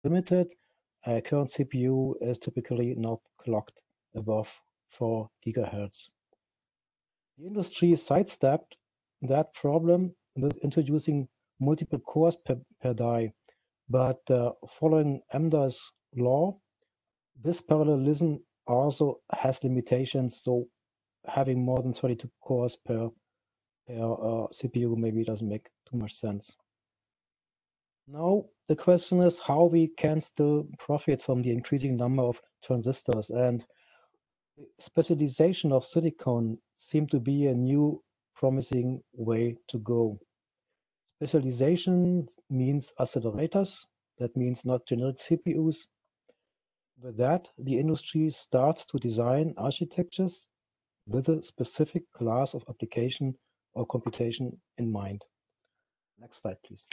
limited. A current CPU is typically not clocked above 4 gigahertz. The industry sidestepped that problem with introducing multiple cores per die, but following Amdahl's law, this parallelism also has limitations, so having more than 32 cores per CPU maybe doesn't make too much sense. Now, the question is how we can still profit from the increasing number of transistors, and the specialization of silicon seemed to be a new promising way to go. Specialization means accelerators, that means not generic CPUs. With that, the industry starts to design architectures with a specific class of application or computation in mind. Next slide, please.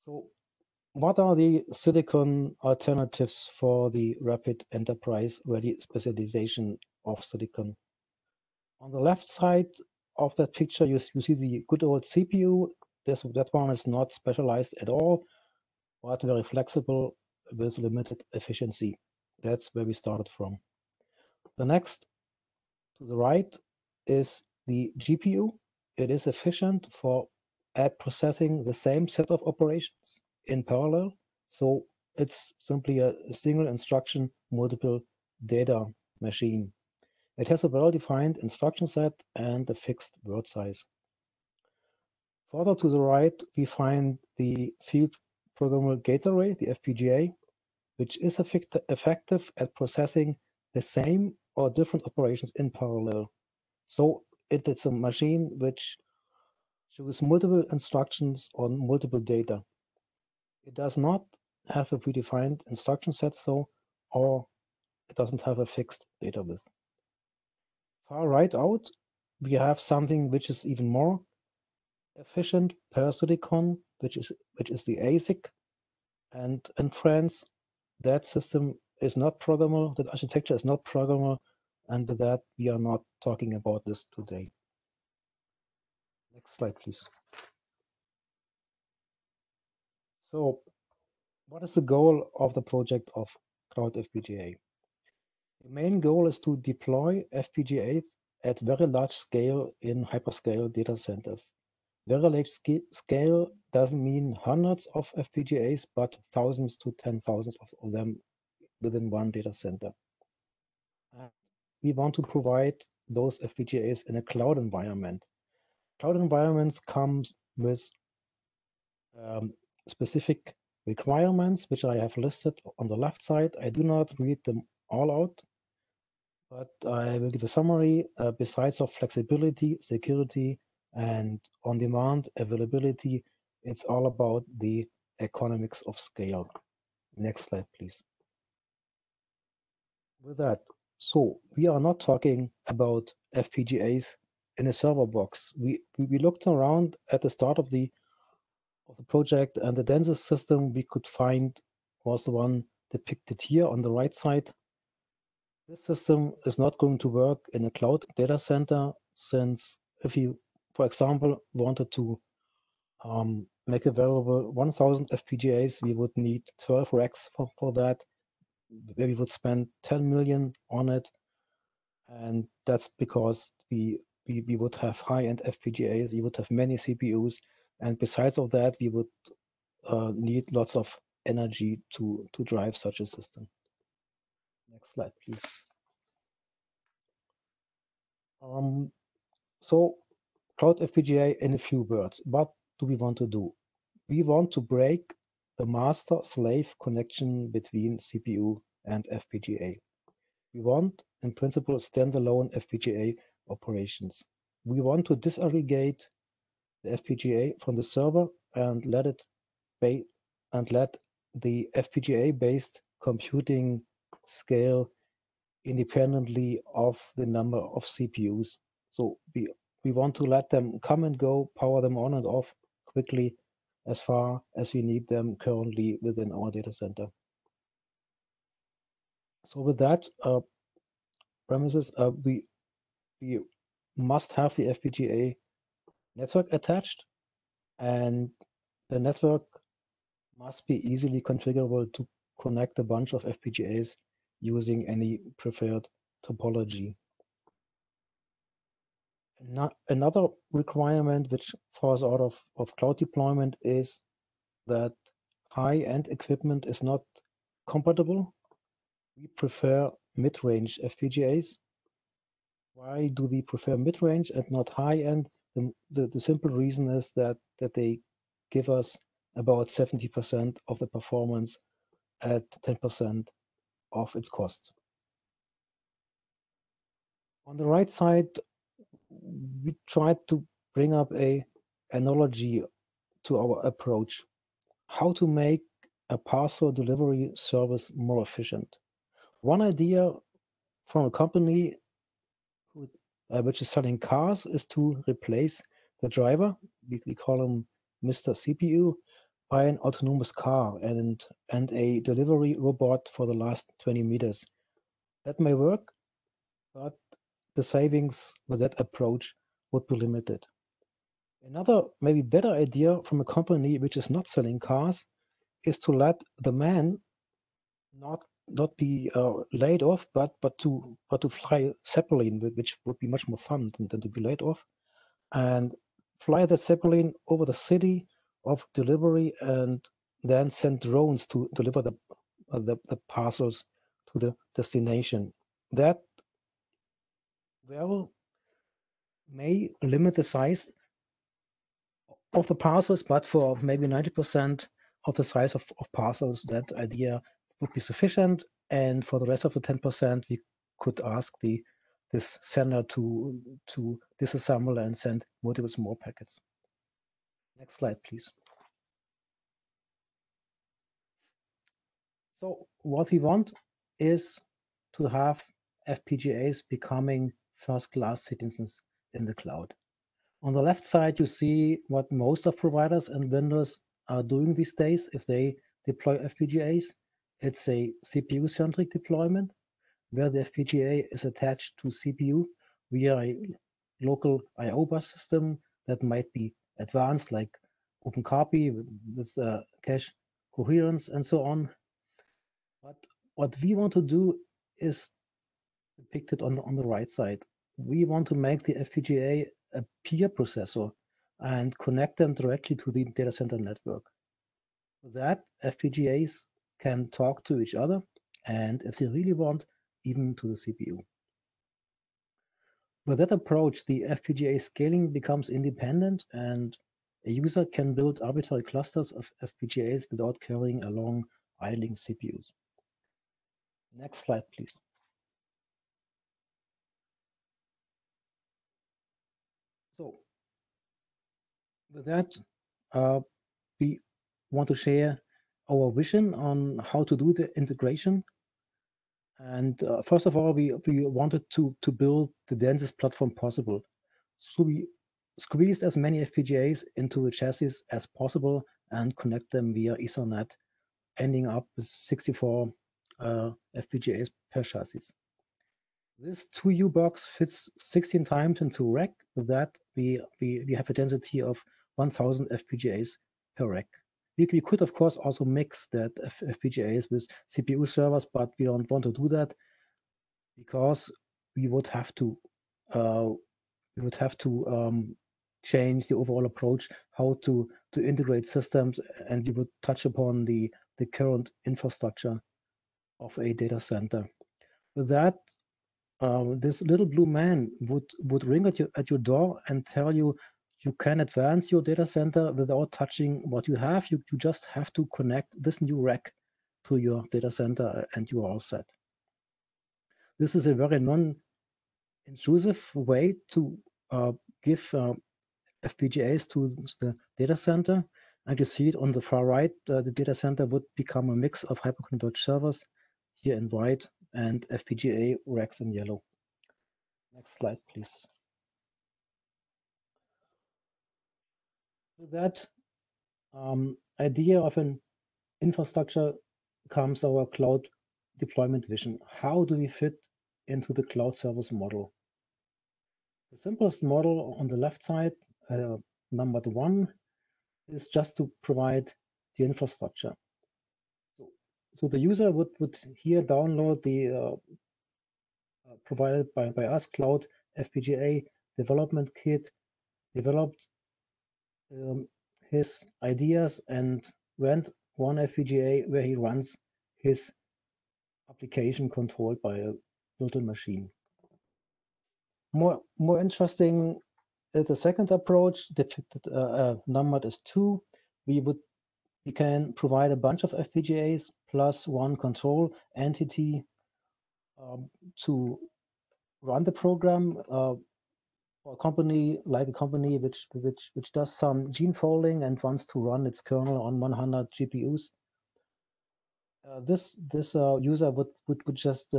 So, what are the silicon alternatives for the rapid enterprise-ready specialization of silicon? On the left side of that picture, you see the good old CPU. That one is not specialized at all, but very flexible with limited efficiency. That's where we started from. The next, to the right, is the GPU. It is efficient at processing the same set of operations in parallel. So it's simply a single instruction, multiple data machine. It has a well-defined instruction set and a fixed word size. Further to the right, we find the field programmable gate array, the FPGA, which is effective at processing the same or different operations in parallel. So it is a machine which shows multiple instructions on multiple data. It does not have a predefined instruction set, though, or it doesn't have a fixed data width. Far right out, we have something which is even more efficient per silicon, which is the ASIC, and in France, that system is not programmable, that architecture is not programmable, and that we are not talking about this today. Next slide, please. So, what is the goal of the project of Cloud FPGA? The main goal is to deploy FPGAs at very large scale in hyperscale data centers. Very large scale doesn't mean hundreds of FPGAs, but thousands to 10,000 of them within one data center. And we want to provide those FPGAs in a cloud environment. Cloud environments come with specific requirements, which I have listed on the left side. I do not read them all out, but I will give a summary. Besides of flexibility, security, and on-demand availability, it's all about the economics of scale. Next slide, please. With that, so we are not talking about FPGAs in a server box. We looked around at the start of the project, and the densest system we could find was the one depicted here on the right side. This system is not going to work in a cloud data center, since if you, for example, wanted to make available 1,000 FPGAs, we would need 12 racks for that, where we would spend 10 million on it. And that's because we would have high-end FPGAs, we would have many CPUs, and besides of that, we would need lots of energy to drive such a system. Next slide, please. So Cloud FPGA in a few words. What do we want to do? We want to break the master-slave connection between CPU and FPGA. We want, in principle, standalone FPGA operations. We want to disaggregate the FPGA from the server and let the FPGA-based computing scale independently of the number of CPUs. So we want to let them come and go, power them on and off quickly as far as we need them currently within our data center. So with that premises, we must have the FPGA network attached, and the network must be easily configurable to connect a bunch of FPGAs using any preferred topology. Another requirement which falls out of cloud deployment is that high-end equipment is not compatible. We prefer mid-range FPGAs. Why do we prefer mid-range and not high-end? The simple reason is that they give us about 70% of the performance at 10% of its costs. On the right side, we tried to bring up an analogy to our approach, how to make a parcel delivery service more efficient. One idea from a company which is selling cars is to replace the driver, we call him Mr. CPU, by an autonomous car and a delivery robot for the last 20 meters. That may work, but the savings with that approach would be limited. Another maybe better idea from a company which is not selling cars is to let the man not be laid off, but to fly Zeppelin, which would be much more fun than to be laid off, and fly the Zeppelin over the city of delivery, and then send drones to deliver the parcels to the destination. That may limit the size of the parcels, but for maybe 90% of the size of parcels, that idea would be sufficient. And for the rest of the 10%, we could ask this sender to disassemble and send multiple small packets. Next slide, please. So what we want is to have FPGAs becoming first-class citizens in the cloud. On the left side, you see what most of providers and vendors are doing these days if they deploy FPGAs. It's a CPU-centric deployment where the FPGA is attached to CPU via a local I/O bus system that might be advanced, like OpenCopy with cache coherence and so on. But what we want to do is depicted on the right side. We want to make the FPGA a peer processor and connect them directly to the data center network. For that, FPGAs can talk to each other, and if they really want, even to the CPU. With that approach, the FPGA scaling becomes independent, and a user can build arbitrary clusters of FPGAs without carrying along idling CPUs. Next slide, please. So with that, we want to share our vision on how to do the integration. And first of all, we wanted to build the densest platform possible. So we squeezed as many FPGAs into the chassis as possible and connect them via Ethernet, ending up with 64 FPGAs per chassis. This 2U box fits 16 times into rack. With that, we have a density of 1,000 FPGAs per rack. We could, of course, also mix that FPGAs with CPU servers, but we don't want to do that because we would have to change the overall approach, how to integrate systems, and we would touch upon the current infrastructure of a data center. With that, this little blue man would ring at your door and tell you can advance your data center without touching what you have. You just have to connect this new rack to your data center and you are all set. This is a very non-intrusive way to give FPGAs to the data center. And you see it on the far right, the data center would become a mix of hyperconverged servers here in white and FPGA racks in yellow. Next slide, please. With that idea of an infrastructure comes our cloud deployment vision. How do we fit into the cloud service model? The simplest model on the left side, number 1, is just to provide the infrastructure. So the user would here download the provided by us cloud FPGA development kit, developed his ideas, and rent one FPGA where he runs his application controlled by a virtual machine. More interesting is the second approach, depicted numbered as 2. We can provide a bunch of FPGAs plus one control entity to run the program. For a company which does some gene folding and wants to run its kernel on 100 GPUs, this user would just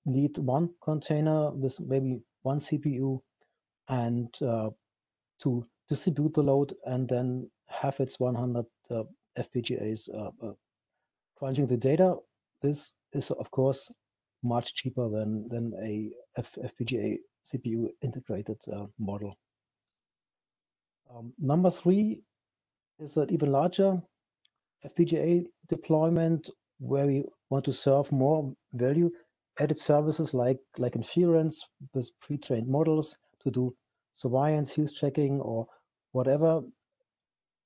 need one container with maybe one CPU and to distribute the load, and then have its 100 FPGAs crunching the data. This is of course much cheaper than a FPGA CPU integrated model. Number 3 is an even larger FPGA deployment where we want to serve more value-added services like inference with pre-trained models to do surveillance, use checking, or whatever.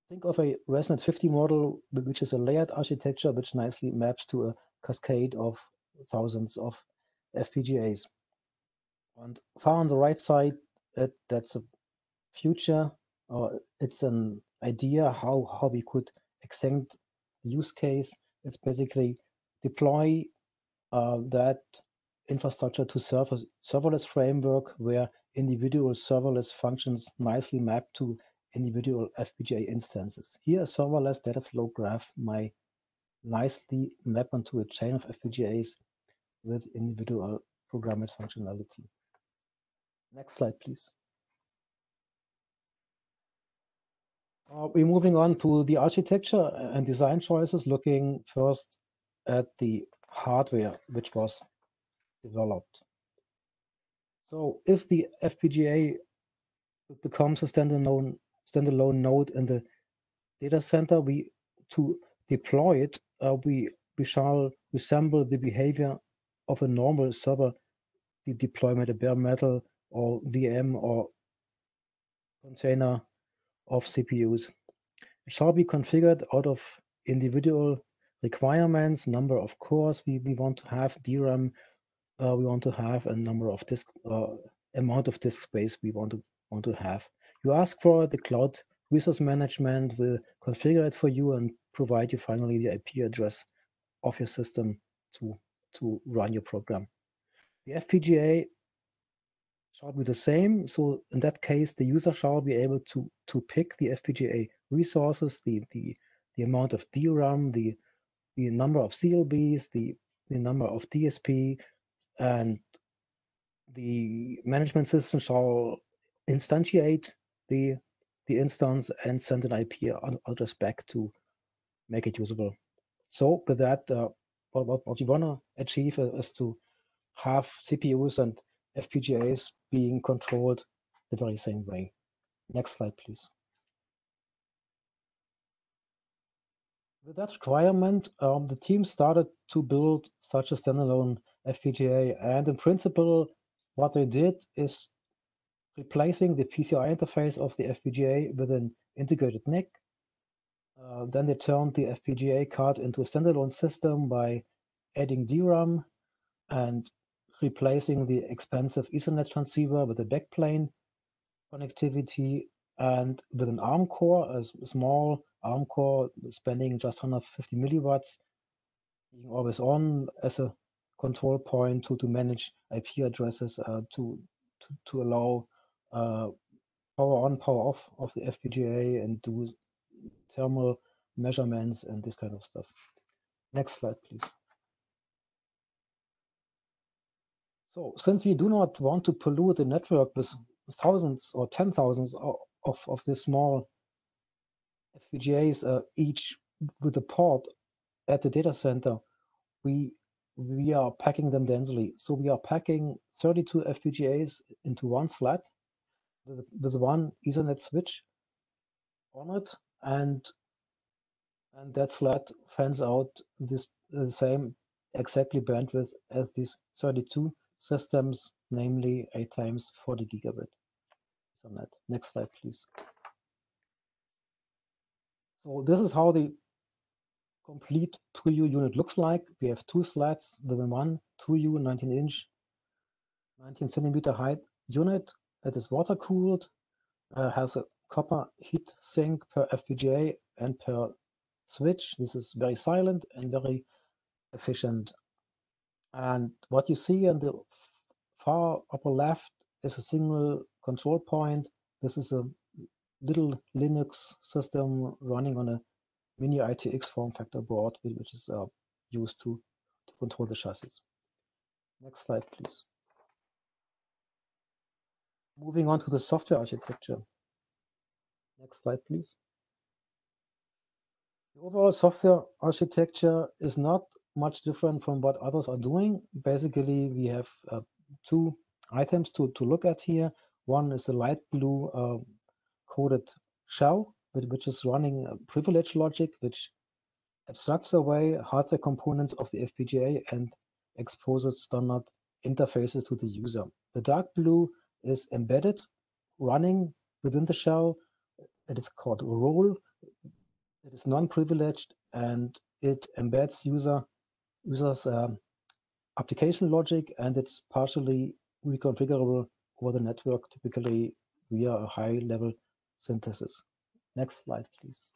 Think of a ResNet 50 model, which is a layered architecture which nicely maps to a cascade of thousands of FPGAs. And far on the right side, that's a future, or it's an idea how we could extend the use case. It's basically deploy that infrastructure to serve a serverless framework where individual serverless functions nicely map to individual FPGA instances. Here, a serverless data flow graph might nicely map onto a chain of FPGAs with individual programmed functionality. Next slide, please. We're moving on to the architecture and design choices, looking first at the hardware which was developed. So if the FPGA becomes a standalone node in the data center, to deploy it, we shall resemble the behavior of a normal server deployment, a bare metal or VM or container of CPUs. It shall be configured out of individual requirements, number of cores we want to have, DRAM we want to have, and number of disk amount of disk space we want to have. You ask for the cloud resource management will configure it for you and provide you finally the IP address of your system to run your program. The FPGA shall be the same. So in that case, the user shall be able to pick the FPGA resources, the amount of DRAM, the number of CLBs, the number of DSP, and the management system shall instantiate the instance and send an IP address back to make it usable. So with that, what you want to achieve is to have CPUs and FPGAs being controlled the very same way. Next slide, please. With that requirement, the team started to build such a standalone FPGA, and in principle, what they did is replacing the PCI interface of the FPGA with an integrated NIC. Then they turned the FPGA card into a standalone system by adding DRAM and replacing the expensive Ethernet transceiver with a backplane connectivity and with an ARM core, a small ARM core spanning just 150 milliwatts, being always on as a control point to manage IP addresses to allow power on, power off of the FPGA and do thermal measurements and this kind of stuff. Next slide, please. So since we do not want to pollute the network with thousands or 10,000s of these small FPGAs, each with a port at the data center, we are packing them densely. So we are packing 32 FPGAs into one slot with one Ethernet switch on it, and and that slot fans out this the same exactly bandwidth as these 32 systems, namely 8 times 40 gigabit Ethernet. Next slide, please. So this is how the complete 2U unit looks like. We have 2 slots within one 2U 19-inch, 19 centimeter height unit. It is water cooled, has a copper heat sink per FPGA and per switch. This is very silent and very efficient. And what you see on the far upper left is a single control point. This is a little Linux system running on a mini ITX form factor board, which is used to control the chassis. Next slide, please. Moving on to the software architecture. Next slide, please. The overall software architecture is not much different from what others are doing. Basically, we have 2 items to look at here. One is the light blue coded shell, which is running privilege logic, which abstracts away hardware components of the FPGA and exposes standard interfaces to the user. The dark blue is embedded, running within the shell. It is called role. It is non-privileged and it embeds users' application logic, and it's partially reconfigurable over the network, typically via a high-level synthesis. Next slide, please.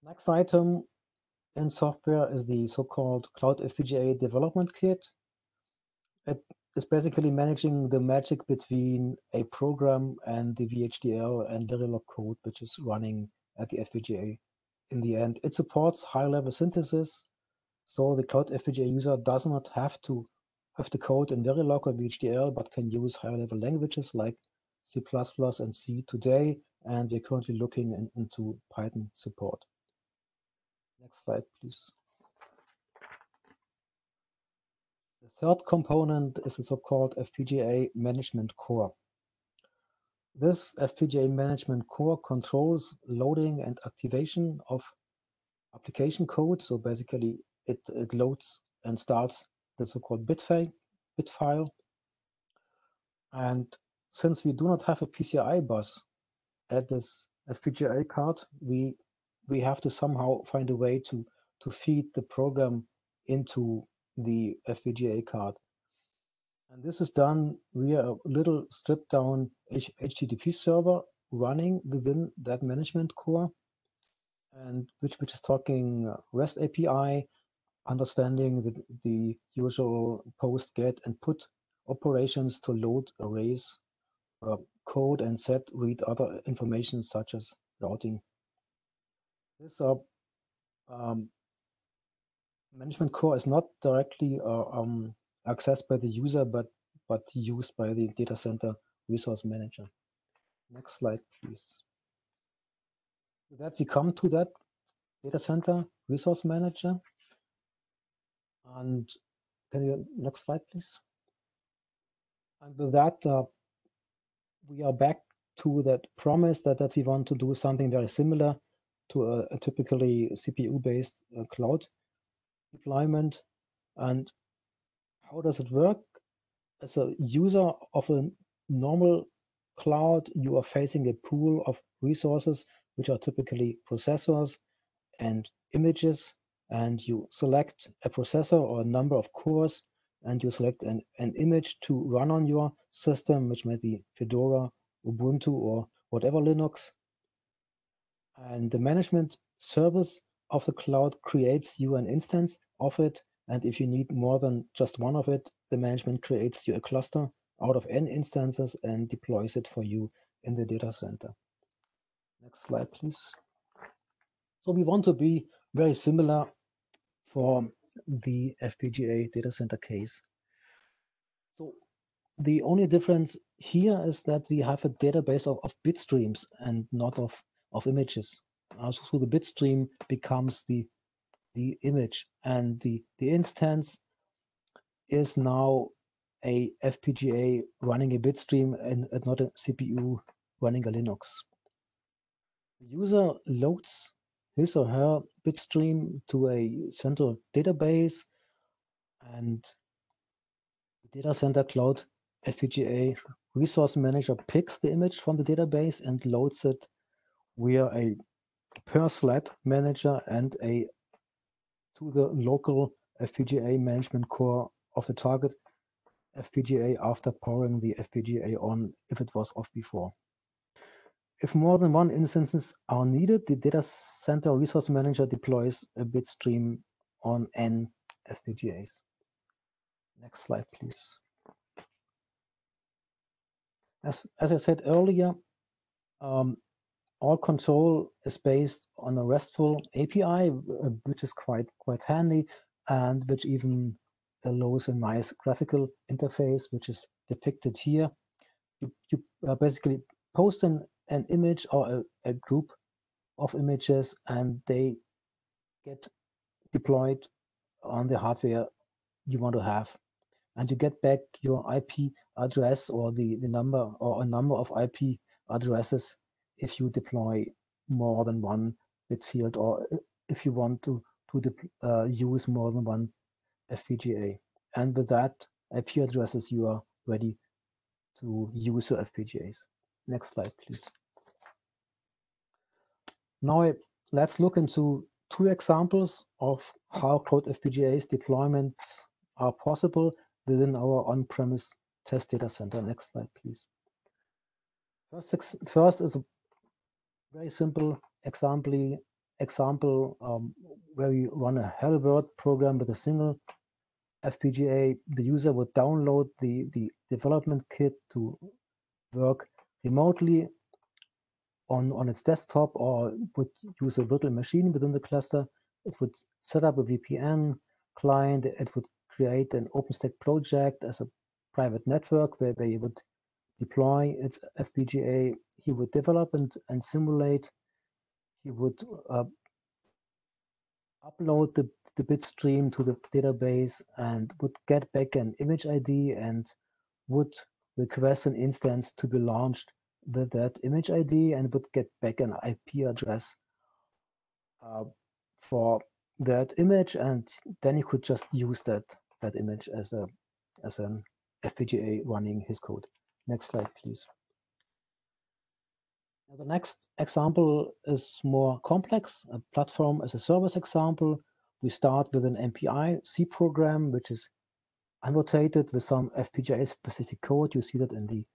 Next item in software is the so-called Cloud FPGA Development Kit. It is basically managing the magic between a program and the VHDL and Verilog code, which is running at the FPGA. In the end, it supports high-level synthesis, so the Cloud FPGA user does not have to have the code in Verilog or VHDL, but can use higher-level languages like C++ and C today, and we're currently looking into Python support. Next slide, please. The third component is the so-called FPGA Management Core. This FPGA Management Core controls loading and activation of application code. So basically, it loads and starts the so-called bit file. And since we do not have a PCI bus at this FPGA card, we have to somehow find a way to feed the program into the FPGA card. And this is done via a little stripped down HTTP server running within that management core, and which is talking REST API, understanding the usual post, get, and put operations to load arrays, code, and set, read other information such as routing. This management core is not directly accessed by the user, but used by the data center resource manager. Next slide, please. With that, we come to that data center resource manager. And can you next slide, please? And with that, we are back to that promise that we want to do something very similar to a typically CPU-based cloud deployment. And how does it work? As a user of a normal cloud, you are facing a pool of resources, which are typically processors and images, and you select a processor or a number of cores, and you select an image to run on your system, which might be Fedora, Ubuntu, or whatever Linux. And the management service of the cloud creates you an instance of it. And if you need more than just one of it, the management creates you a cluster out of n instances and deploys it for you in the data center. Next slide, please. So we want to be very similar for the FPGA data center case. So the only difference here is that we have a database of bit streams and not of images. So the bit stream becomes the image, and the instance is now a FPGA running a bit stream and not a CPU running a Linux. The user loads his or her bitstream to a central database, and the data center cloud FPGA resource manager picks the image from the database and loads it via a per slot manager and to the local FPGA management core of the target FPGA after powering the FPGA on if it was off before. If more than one instances are needed, the data center resource manager deploys a bitstream on n FPGAs. Next slide, please. As I said earlier, all control is based on a RESTful API, which is quite handy, and which even allows a nice graphical interface, which is depicted here. You basically post an image or a group of images, and they get deployed on the hardware you want to have. And you get back your IP address or the number or a number of IP addresses if you deploy more than one bit field, or if you want to use more than one FPGA. And with that IP addresses, you are ready to use your FPGAs. Next slide, please. Now let's look into two examples of how cloud FPGAs deployments are possible within our on-premise test data center. Next slide, please. First is a very simple example where we run a hello world program with a single FPGA. The user would download the development kit to work remotely on its desktop, or would use a virtual machine within the cluster. It would set up a VPN client. It would create an OpenStack project as a private network where you would deploy its FPGA. He would develop and simulate. He would upload the bitstream to the database and would get back an image ID and would request an instance to be launched with that image ID and would get back an IP address for that image, and then you could just use that image as an FPGA running his code. Next slide, please. Now, the next example is more complex, a platform as a service example. We start with an MPI C program, which is annotated with some FPGA specific code. You see that in the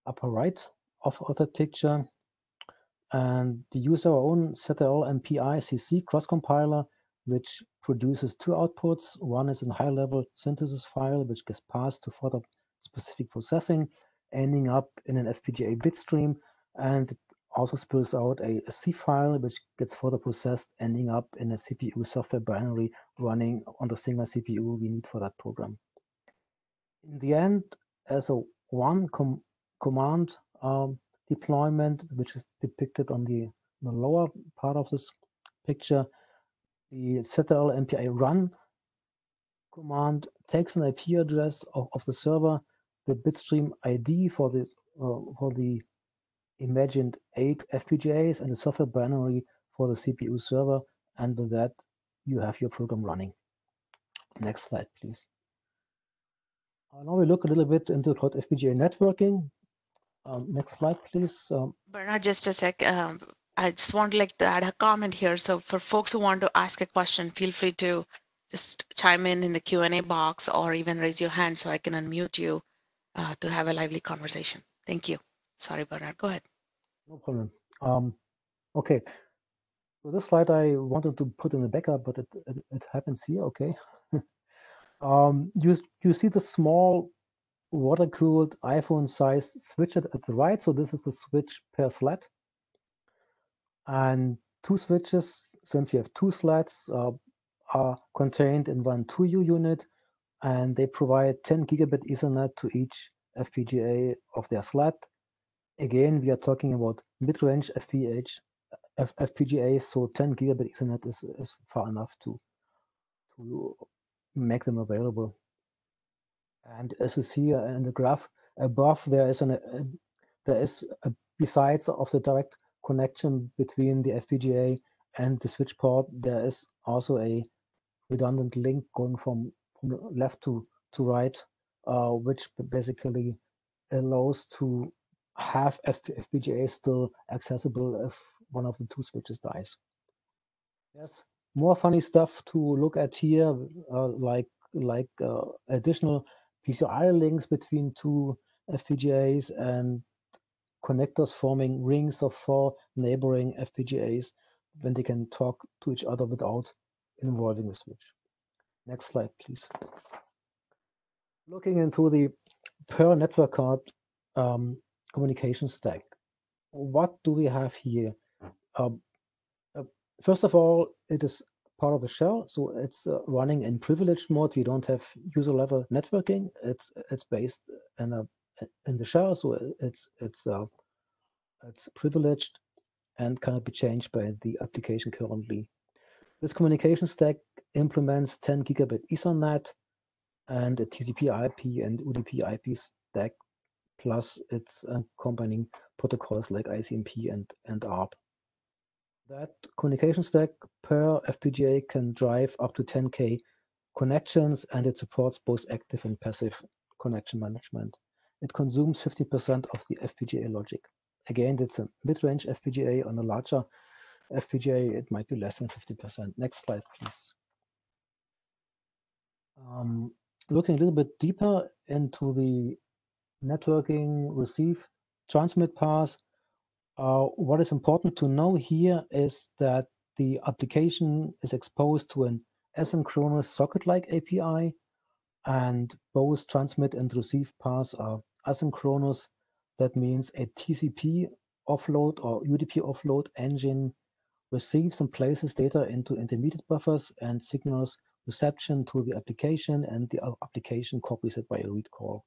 upper right of that picture. And the use our own ZL MPI CC cross compiler, which produces two outputs. One is a high-level synthesis file, which gets passed to further specific processing, ending up in an FPGA bitstream, and it also spills out a C file, which gets further processed, ending up in a CPU software binary running on the single CPU we need for that program. In the end, as a one command deployment, which is depicted on the lower part of this picture, the ZL MPI run command takes an IP address of the server, the bitstream ID for the imagined 8 FPGAs, and the software binary for the CPU server, and with that you have your program running. Next slide, please. Now we look a little bit into cloud FPGA networking. Next slide, please. Bernard, just a sec. I just want to add a comment here. So for folks who want to ask a question, feel free to just chime in the Q&A box, or even raise your hand so I can unmute you to have a lively conversation. Thank you. Sorry, Bernard, go ahead. No problem. Okay, so this slide I wanted to put in the backup, but it happens here. Okay. You see the small water-cooled iPhone-sized switch at the right. So this is the switch per slot, and two switches, since we have two slots, are contained in one 2U unit, and they provide 10 gigabit Ethernet to each FPGA of their slot. Again, we are talking about mid-range FPGAs, so 10 gigabit Ethernet is far enough to make them available. And as you see in the graph above, there is besides of the direct connection between the FPGA and the switch port, there is also a redundant link going from left to right, which basically allows to have FPGA still accessible if one of the two switches dies. There's more funny stuff to look at here, like additional PCI links between two FPGAs and connectors forming rings of 4 neighboring FPGAs when they can talk to each other without involving the switch. Next slide, please. Looking into the per network card communication stack, what do we have here? First of all, it is part of the shell, so it's running in privileged mode. We don't have user level networking. It's based in the shell, so it's privileged and cannot be changed by the application currently. This communication stack implements 10 gigabit Ethernet and a TCP/IP and UDP/IP stack, plus it's accompanying protocols like ICMP and ARP. That communication stack per FPGA can drive up to 10K connections, and it supports both active and passive connection management. It consumes 50% of the FPGA logic. Again, it's a mid-range FPGA. On a larger FPGA, it might be less than 50%. Next slide, please. Looking a little bit deeper into the networking, receive, transmit path, what is important to know here is that the application is exposed to an asynchronous socket-like API, and both transmit and receive paths are asynchronous. That means a TCP offload or UDP offload engine receives and places data into intermediate buffers and signals reception to the application, and the application copies it by a read call.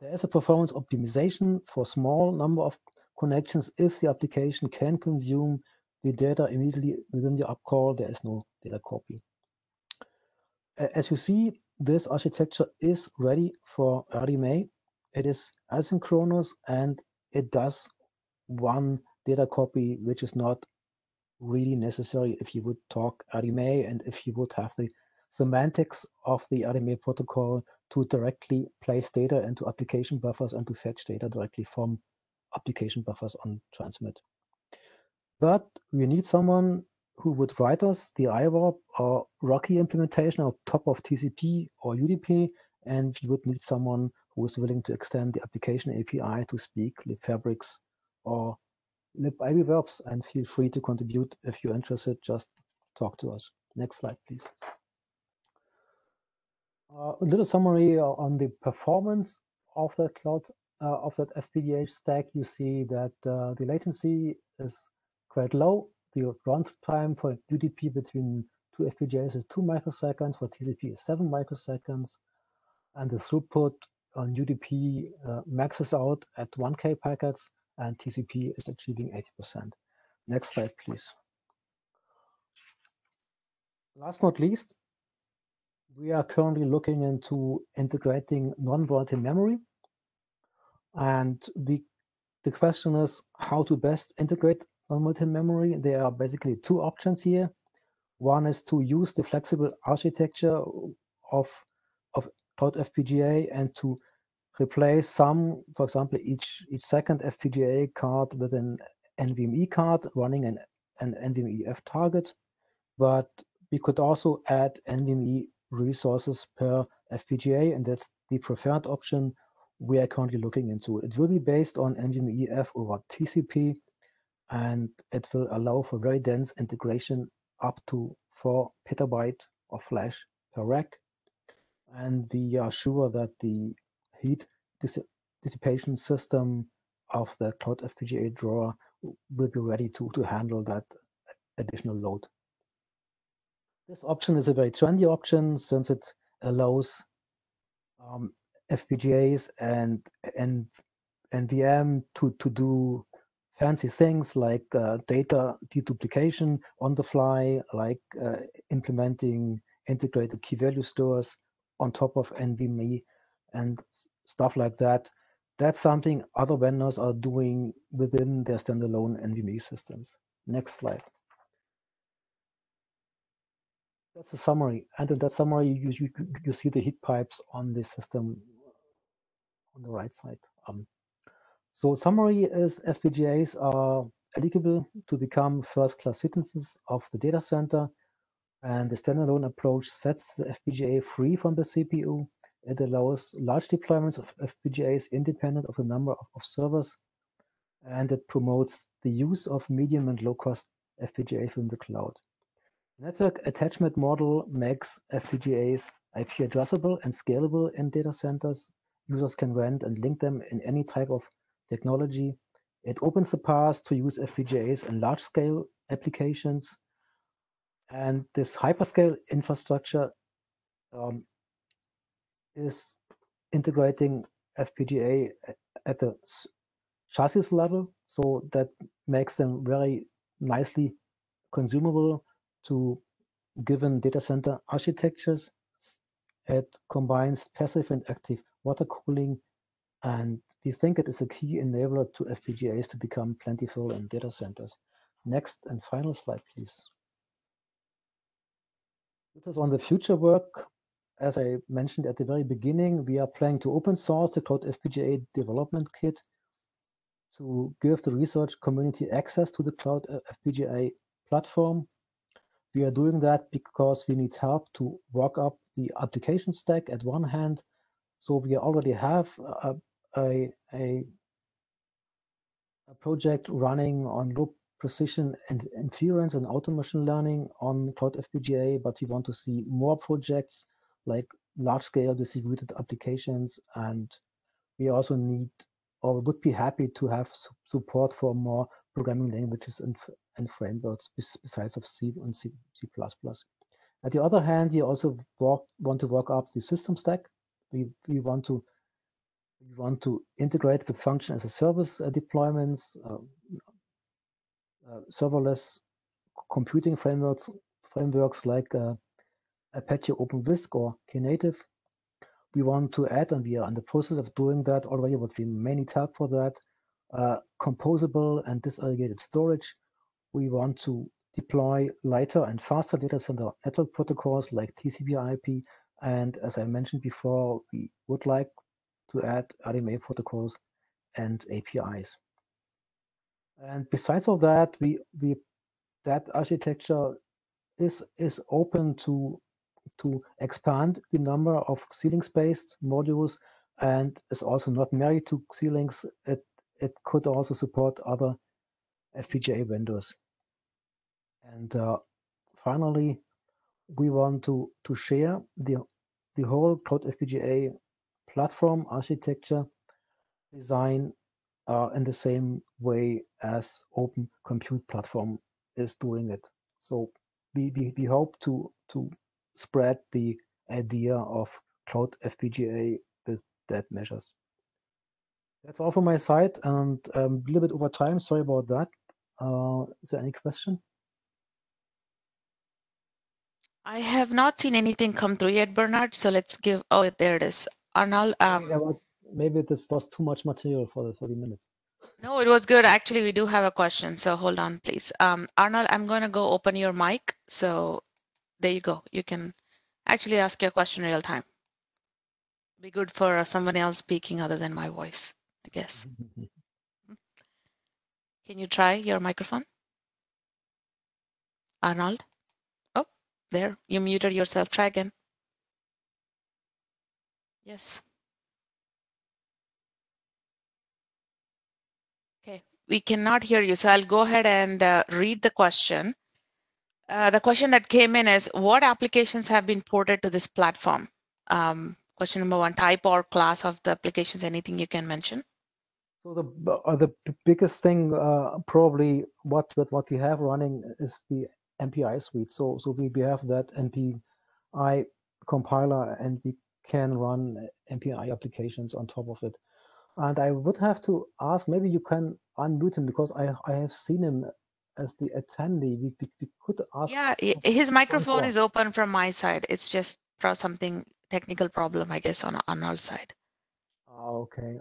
There is a performance optimization for small number of connections. If the application can consume the data immediately within the upcall, there is no data copy. As you see, this architecture is ready for RDMA. It is asynchronous, and it does one data copy, which is not really necessary if you would talk RDMA and if you would have the semantics of the RDMA protocol to directly place data into application buffers and to fetch data directly from application buffers on transmit. But we need someone who would write us the IWARP or Rocky implementation on top of TCP or UDP, and we would need someone who is willing to extend the application API to speak libfabrics or libIBverbs, and feel free to contribute if you're interested. Just talk to us. Next slide, please. A little summary on the performance of that cloud, of that FPGA stack. You see that the latency is quite low. The runtime for UDP between two FPGAs is 2 microseconds, for TCP is 7 microseconds, and the throughput on UDP maxes out at 1K packets, and TCP is achieving 80%. Next slide, please. Last not least, we are currently looking into integrating non-volatile memory. And the question is how to best integrate non-volatile memory. There are basically two options here. One is to use the flexible architecture of cloud FPGA and to replace some, for example, each second FPGA card with an NVMe card running an NVMe F target. But we could also add NVMe resources per FPGA, and that's the preferred option we are currently looking into. It will be based on NVMe F over TCP, and it will allow for very dense integration up to 4 petabyte of flash per rack. And we are sure that the heat dissipation system of the cloud FPGA drawer will be ready to handle that additional load. This option is a very trendy option since it allows FPGAs and NVM to do fancy things like data deduplication on the fly, like implementing integrated key value stores on top of NVMe and stuff like that. that's something other vendors are doing within their standalone NVMe systems. Next slide. That's a summary, and in that summary, you see the heat pipes on the system on the right side. So summary is FPGAs are eligible to become first-class citizens of the data center, and the standalone approach sets the FPGA free from the CPU. It allows large deployments of FPGAs independent of the number of servers, and it promotes the use of medium and low-cost FPGAs in the cloud. The network attachment model makes FPGAs IP addressable and scalable in data centers. Users can rent and link them in any type of technology. It opens the path to use FPGAs in large-scale applications. And this hyperscale infrastructure is integrating FPGA at the chassis level, so that makes them very nicely consumable to given data center architectures. It combines passive and active water cooling, and we think it is a key enabler to FPGAs to become plentiful in data centers. Next and final slide, please. This is on the future work. As I mentioned at the very beginning, we are planning to open source the Cloud FPGA development kit to give the research community access to the Cloud FPGA platform. We are doing that because we need help to work up the application stack at one hand. So we already have a project running on low precision and inference and auto machine learning on Cloud FPGA, but we want to see more projects like large-scale distributed applications, and we also need or would be happy to have support for more programming languages and frameworks besides of C and C++. At the other hand, we also want to work up the system stack. We want to integrate with function as a service deployments, serverless computing frameworks like Apache OpenWhisk or Knative. We want to add, and we are in the process of doing that already, but we may need help for that, composable and disaggregated storage. We want to deploy lighter and faster data center network protocols like TCP/IP, and as I mentioned before, we would like to add RDMA protocols and APIs. And besides all that, that architecture is open to expand the number of Xilinx-based modules, and is also not married to Xilinx. It could also support other FPGA vendors. And finally, we want to share the whole Cloud FPGA platform architecture design in the same way as Open Compute Platform is doing it. So we hope to spread the idea of Cloud FPGA with that measures. That's all from my side, and a little bit over time. Sorry about that. Is there any question? I have not seen anything come through yet, Bernard. So let's give. Oh, there it is. Arnold. Maybe this was too much material for the 30 minutes. No, it was good. Actually, we do have a question. So hold on, please. Arnold, I'm going to go open your mic. So there you go. You can actually ask your question real time. Be good for someone else speaking other than my voice, I guess. Can you try your microphone? Arnold? Oh, there. You muted yourself. Try again. Yes. Okay, we cannot hear you. So I'll go ahead and read the question. The question that came in is, what applications have been ported to this platform? Question number one, type or class of the applications, anything you can mention? So the biggest thing, probably what we have running is the MPI suite. So we have that MPI compiler, and we can run MPI applications on top of it. And I would have to ask, maybe you can unmute him, because I have seen him as the attendee. We could ask. Yeah, his microphone is open from my side. It's just something technical problem, I guess, on our side. Okay.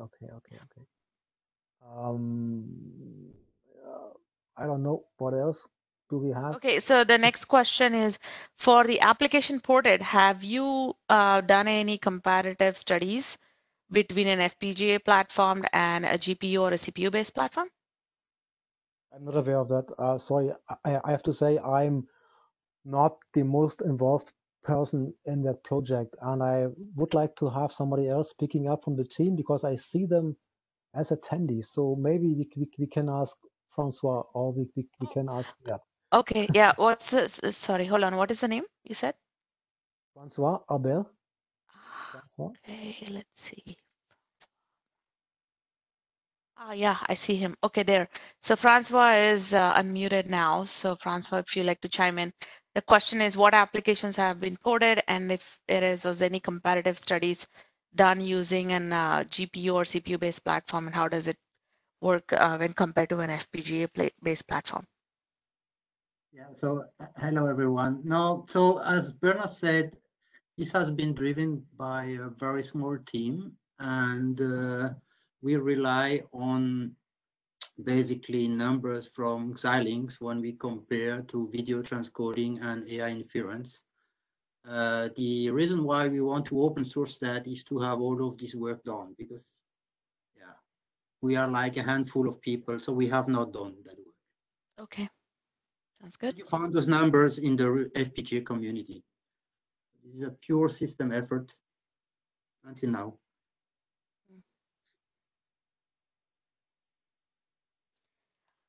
I don't know what else do we have. Okay, so the next question is, for the application ported, have you done any comparative studies between an FPGA platform and a GPU or a CPU-based platform? I'm not aware of that. Sorry, I have to say I'm not the most involved person in that project, and I would like to have somebody else picking up from the team because I see them as attendees. So maybe we can ask Francois, or we can ask, yeah. Okay, yeah. What's sorry, hold on. What is the name you said? Francois Abel. Francois. Okay, let's see. Yeah, I see him. Okay, there. So Francois is unmuted now. So Francois, if you like to chime in, the question is what applications have been ported, and if there was any comparative studies done using an GPU or CPU-based platform, and how does it work when compared to an FPGA-based platform? Yeah, so hello everyone. No, so as Bernard said, this has been driven by a very small team, and we rely on basically numbers from Xilinx when we compare to video transcoding and AI inference. The reason why we want to open source that is to have all of this work done, because yeah, we are like a handful of people, so we have not done that work. Okay, sounds good. You found those numbers in the FPGA community. This is a pure system effort until now.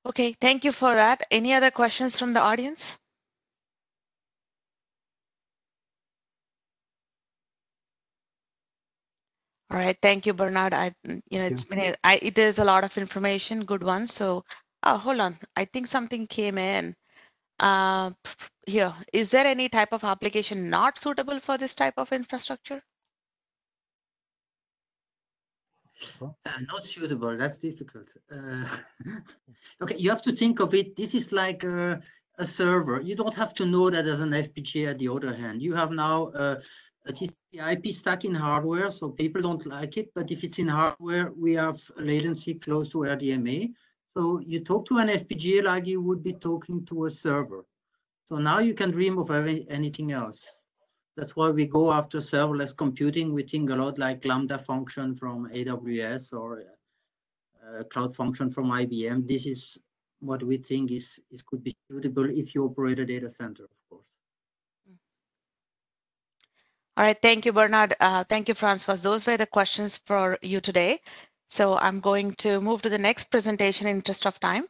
Okay, thank you for that. Any other questions from the audience? All right, thank you, Bernard. It is a lot of information, good one. So, hold on, I think something came in. Here, is there any type of application not suitable for this type of infrastructure? Not suitable, that's difficult. Okay, you have to think of it. This is like a server. You don't have to know that there's an FPGA at the other hand. You have now a TCP/IP stack in hardware, so people don't like it. But if it's in hardware, we have latency close to RDMA. So you talk to an FPGA like you would be talking to a server. So now you can dream of anything else. That's why we go after serverless computing. We think a lot like Lambda function from AWS or Cloud Function from IBM. This is what we think is could be suitable if you operate a data center, of course. All right, thank you, Bernard. Thank you, Francois. Those were the questions for you today. So I'm going to move to the next presentation in interest of time.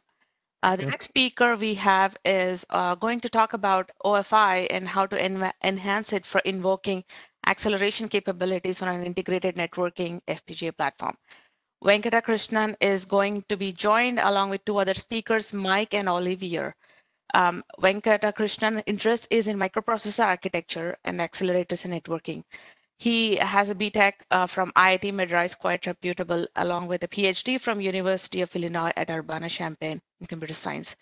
The next speaker we have is going to talk about OFI and how to enhance it for invoking acceleration capabilities on an integrated networking FPGA platform. Venkata Krishnan is going to be joined along with two other speakers, Mike and Olivier. Venkata Krishnan interest is in microprocessor architecture and accelerators and networking. He has a BTech from IIT Madras, quite reputable, along with a PhD from University of Illinois at Urbana-Champaign in computer science.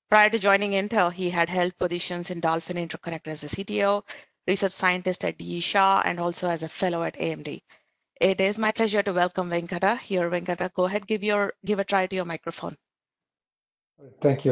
Prior to joining Intel, he had held positions in Dolphin Interconnect as a CTO, research scientist at DE Shaw, and also as a fellow at AMD. It is my pleasure to welcome Venkata. Here, Venkata, go ahead, give a try to your microphone. Thank you.